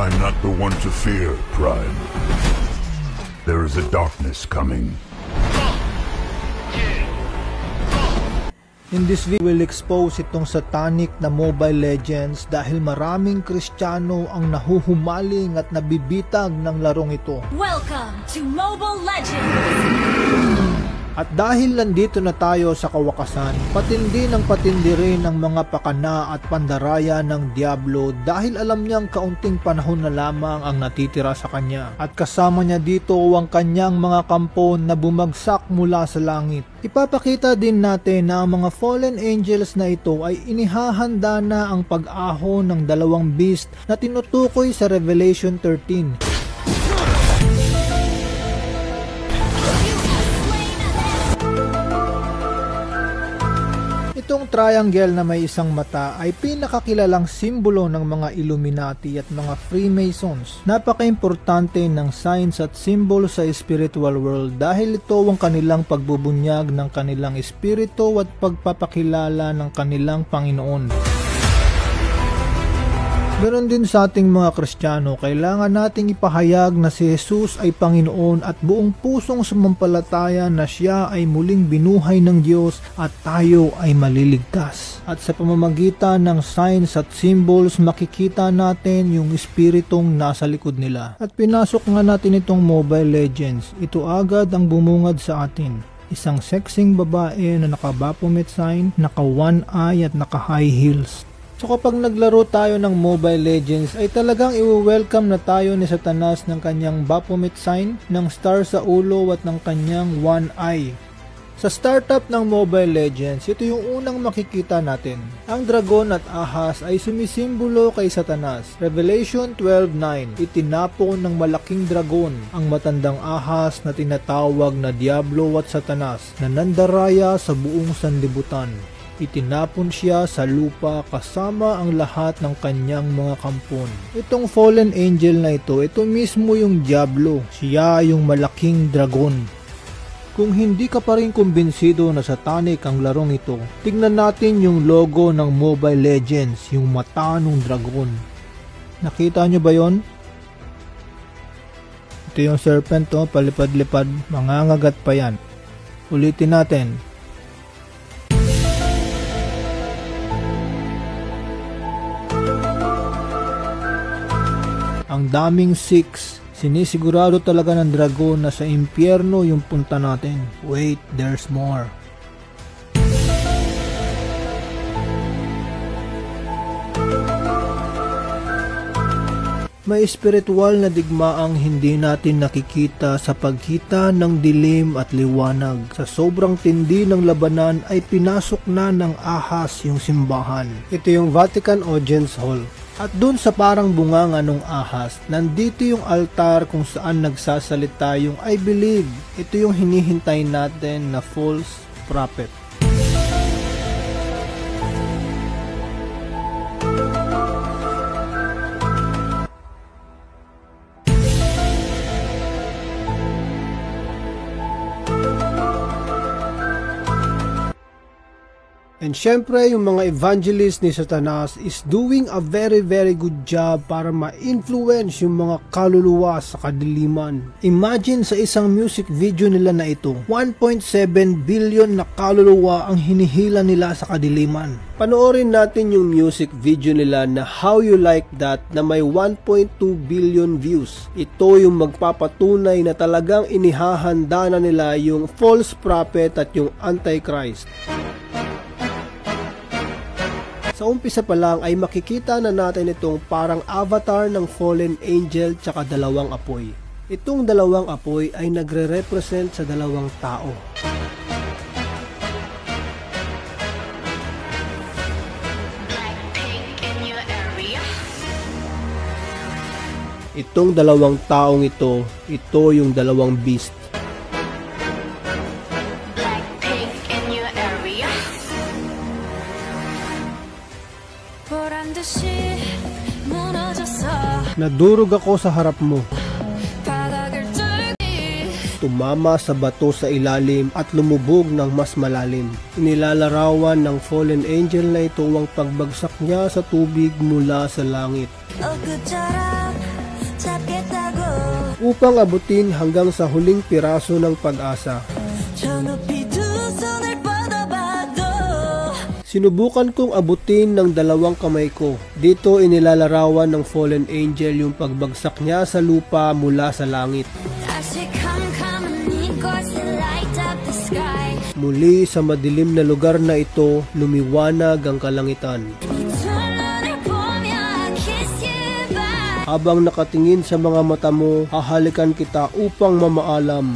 I'm not the one to fear, Prime. There is a darkness coming. In this video, we'll expose itong satanic na Mobile Legends dahil maraming Kristiyano ang nahuhumaling at nabibitag ng larong ito. Welcome to Mobile Legends! At dahil nandito na tayo sa kawakasan, patindi ng patindi rin ang mga pakana at pandaraya ng Diablo dahil alam niyang kaunting panahon na lamang ang natitira sa kanya. At kasama niya dito ang kanyang mga kampo na bumagsak mula sa langit. Ipapakita din natin na ang mga fallen angels na ito ay inihahanda na ang pag-ahon ng dalawang beast na tinutukoy sa Revelation 13. Itong triangle na may isang mata ay pinakakilalang simbolo ng mga Illuminati at mga Freemasons. Napaka-importante ng signs at symbol sa spiritual world dahil ito ang kanilang pagbubunyag ng kanilang espiritu at pagpapakilala ng kanilang Panginoon. Ganon din sa ating mga Kristiyano, kailangan nating ipahayag na si Jesus ay Panginoon at buong pusong sumampalataya na siya ay muling binuhay ng Diyos at tayo ay maliligtas. At sa pamamagitan ng signs at symbols, makikita natin yung espiritong nasa likod nila. At pinasok nga natin itong Mobile Legends. Ito agad ang bumungad sa atin. Isang sexing babae na naka-Baphomet sign, naka one eye at naka high heels. So kapag naglaro tayo ng Mobile Legends ay talagang i-welcome na tayo ni Satanas ng kanyang Baphomet sign, ng star sa ulo at ng kanyang one eye. Sa startup ng Mobile Legends, ito yung unang makikita natin. Ang dragon at ahas ay sumisimbolo kay Satanas. Revelation 12:9, itinapon ng malaking dragon ang matandang ahas na tinatawag na Diablo at Satanas na nandaraya sa buong sanlibutan. Itinapon siya sa lupa kasama ang lahat ng kanyang mga kampon. Itong fallen angel na ito mismo yung Diablo. Siya yung malaking dragon. Kung hindi ka pa rin kumbinsido na satanic ang larong ito, tingnan natin yung logo ng Mobile Legends, yung mata ng dragon. Nakita nyo ba yon? Ito yung serpent, palipad-lipad, mangangagat pa yan. Ulitin natin. Ang daming 6, sinisigurado talaga ng dragon na sa impyerno yung punta natin. Wait, there's more. May espiritual na digmaang hindi natin nakikita sa pagkita ng dilim at liwanag. Sa sobrang tindi ng labanan ay pinasok na ng ahas yung simbahan. Ito yung Vatican Audience Hall. At dun sa parang bunganga ng ahas, nandito yung altar kung saan nagsasalita yung I believe. Ito yung hinihintay natin na false prophet. And syempre, yung mga evangelist ni Satanas is doing a very good job para ma-influence yung mga kaluluwa sa kadiliman. Imagine sa isang music video nila na ito, 1.7 billion na kaluluwa ang hinihila nila sa kadiliman. Panoorin natin yung music video nila na How You Like That na may 1.2 billion views. Ito yung magpapatunay na talagang inihahanda na nila yung false prophet at yung antichrist. Sa umpisa pa lang ay makikita na natin itong parang avatar ng fallen angel tsaka dalawang apoy. Itong dalawang apoy ay nagre-represent sa dalawang tao. Itong dalawang taong ito yung dalawang beast. Nadurog ako sa harap mo. Tumama sa bato sa ilalim at lumubog ng mas malalim. Inilalarawan ng fallen angel na ito ang pagbagsak niya sa tubig mula sa langit. 잡겠다고 upang abutin hanggang sa huling piraso ng pag-asa. 저 높이 두 손을 뻗어봐도 Sinubukan kong abutin ng dalawang kamay ko. Dito inilalarawan ng fallen angel yung pagbagsak niya sa lupa mula sa langit. 다시 캄캄한 이곳에 light up the sky Muli sa madilim na lugar na ito, lumiwanag ang kalangitan. 이 두 눈을 보며 I kiss you bye Habang nakatingin sa mga mata mo, hahalikan kita upang mamaalam.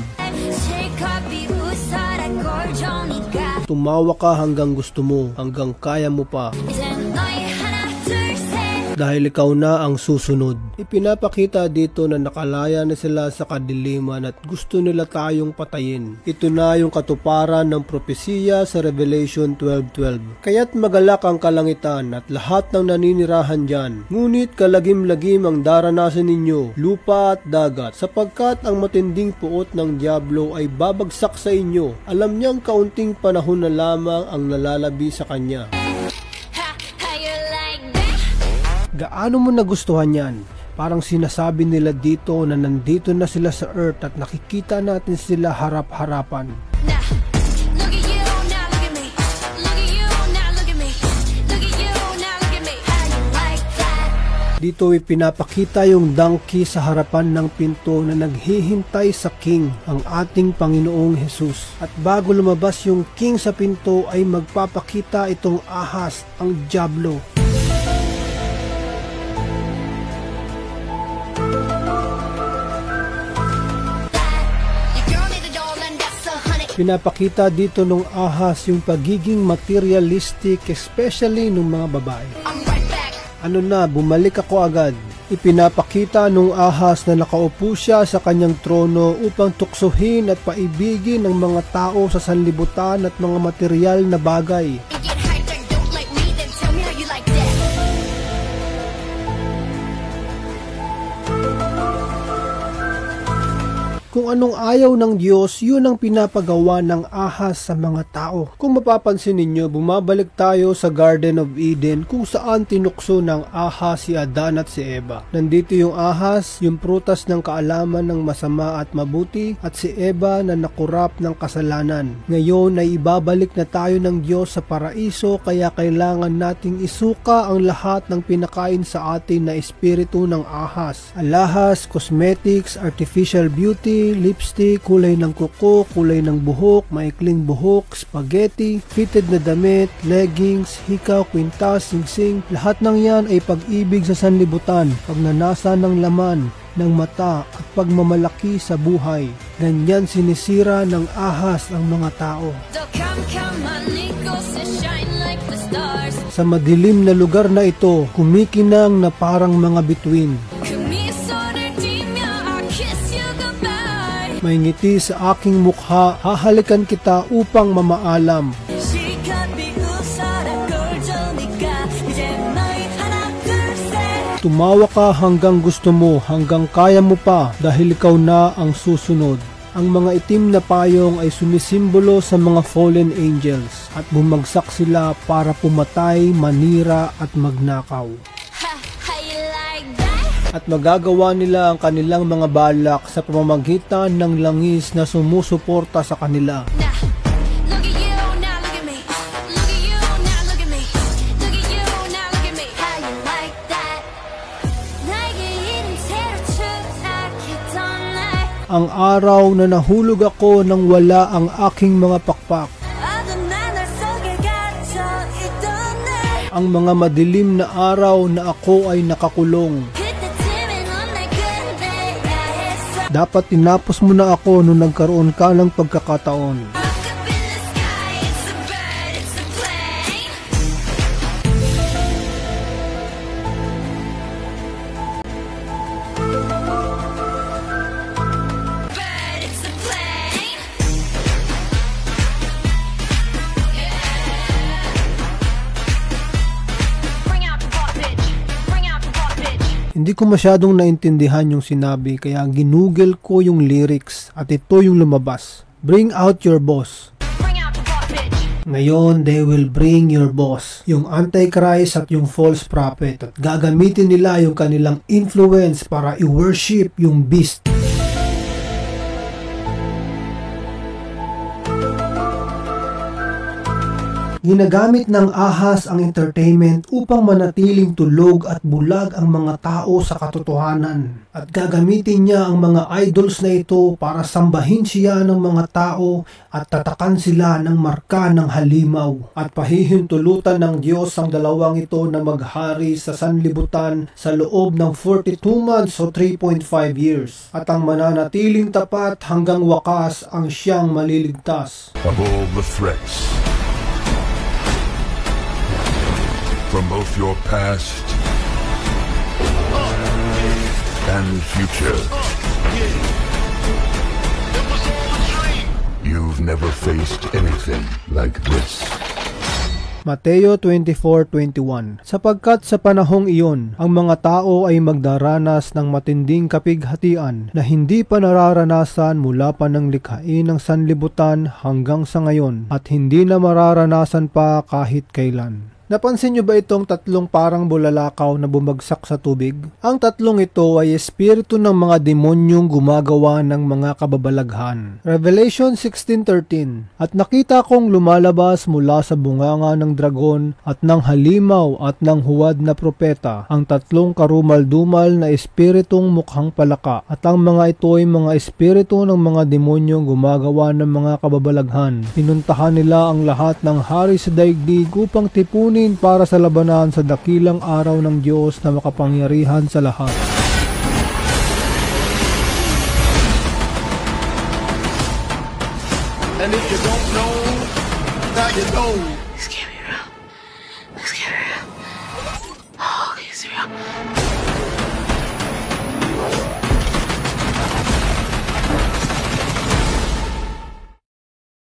실컷 비웃어라 꼴좋으니까 Tumawa ka hanggang gusto mo, hanggang kaya mo pa. 이제 너희 하나 둘셋 Dahil ikaw na ang susunod. Ipinapakita dito na nakalaya na sila sa kadiliman at gusto nila tayong patayin. Ito na yung katuparan ng propesiya sa Revelation 12:12. Kaya't magalak ang kalangitan at lahat ng naninirahan dyan. Ngunit kalagim-lagim ang daranasan ninyo, lupa at dagat, sapagkat ang matinding puot ng Diablo ay babagsak sa inyo. Alam niyang kaunting panahon na lamang ang nalalabi sa kanya. how you like that Gaano mo nagustuhan yan? Parang sinasabi nila dito na nandito na sila sa Earth at nakikita natin sila harap-harapan. Now, look at you, now look at me. Look at you, now look at me. Look at you, now look at me. How you like that? Dito ipinapakita yung donkey sa harapan ng pinto na naghihintay sa King, ang ating Panginoong Jesus. At bago lumabas yung King sa pinto ay magpapakita itong ahas, ang Diablo. Your girl need a doll and that's $100. Pinapakita dito nung ahas yung pagiging materialistic, especially nung mga babae. I'm right back. Ano na, bumalik ako agad. Ipinapakita nung ahas na nakaupo siya sa kanyang trono upang tuksohin at paibigin ng mga tao sa sanlibutan at mga material na bagay. You get hyped and don't like me, then tell me how you like that. Kung anong ayaw ng Diyos, yun ang pinapagawa ng ahas sa mga tao. Kung mapapansin ninyo, bumabalik tayo sa Garden of Eden kung saan tinukso ng ahas si Adan at si Eva. Nandito yung ahas, yung prutas ng kaalaman ng masama at mabuti, at si Eva na nakurap ng kasalanan. Ngayon ay ibabalik na tayo ng Diyos sa paraiso, kaya kailangan nating isuka ang lahat ng pinakain sa atin na espiritu ng ahas. Alahas, cosmetics, artificial beauty, lipstick, kulay ng kuko, kulay ng buhok, maikling buhok, spaghetti, fitted na damit, leggings, hikaw, kwintas, singsing, lahat ng yan ay pag-ibig sa sanlibutan, pagnanasa ng laman, ng mata at pagmamalaki sa buhay. Ganyan sinisira ng ahas ang mga tao. So come on, Nico, so shine like the stars. Sa madilim na lugar na ito, kumikinang na parang mga bituin. 금미소를 띠며 I kiss you goodbye. May ngiti sa aking mukha, hahalikan kita upang mamaalam. 실컷 비웃어라 꼴좋으니까 이제 너희 하나 둘셋 Tumawa ka hanggang gusto mo, hanggang kaya mo pa, dahil ikaw na ang susunod. Ang mga itim na payong ay sumisimbolo sa mga fallen angels at bumagsak sila para pumatay, manira at magnakaw. how you like that? At magagawa nila ang kanilang mga balak sa pamamagitan ng langis na sumusuporta sa kanila. Now, look at you, now look at me. Look at you, now look at me. Look at you, now look at me. How you like that? 나에게 이른 채로 추락했던 날 Ang araw na nahulog ako nang wala ang aking mga pakpak. 어두운 하늘 속에 갇혀 있던 날 Ang mga madilim na araw na ako ay nakakulong. 그때쯤에 넌 날 끝내야 했어. Dapat tinapos mo na ako nung nagkaroon ka ng pagkakataon. Look up in the sky, it's a bird, it's a plane. Bird, it's a plane. Bring out the ball, bitch. Bring out the ball, bitch. Hindi ko masyadong naintindihan yung sinabi kaya ginugel ko yung lyrics at ito yung lumabas. Bring out your boss. Bring out the ball, bitch. Ngayon, they will bring your boss, yung Antichrist at yung false prophet, at gagamitin nila yung kanilang influence para i-worship yung beast. Ginagamit ng ahas ang entertainment upang manatiling tulog at bulag ang mga tao sa katotohanan. At gagamitin niya ang mga idols na ito para sambahin siya ng mga tao at tatakan sila ng marka ng halimaw. At pahihintulutan ng Diyos ang dalawang ito na maghari sa sanlibutan sa loob ng 42 months o 3.5 years. At ang mananatiling tapat hanggang wakas ang siyang maliligtas. Of all the threats, from both your past and future, you've never faced anything like this. Mateo 24:21. Sapagkat sa panahong iyon, ang mga tao ay magdaranas ng matinding kapighatian na hindi pa nararanasan mula pa ng likhain ng sanlibutan hanggang sa ngayon, at hindi na mararanasan pa kahit kailan. Napansin nyo ba itong tatlong parang bulalakaw na bumagsak sa tubig? Ang tatlong ito ay espiritu ng mga demonyong gumagawa ng mga kababalaghan. Revelation 16:13. At nakita kong lumalabas mula sa bunganga ng dragon at ng halimaw at ng huwad na propeta ang tatlong karumal-dumal na espiritong mukhang palaka, at ang mga ito ay mga espiritu ng mga demonyong gumagawa ng mga kababalaghan. Pinuntahan nila ang lahat ng hari sa daigdig upang tipunin para sa labanan sa dakilang araw ng Diyos na makapangyarihan sa lahat. And if you don't know, now you know.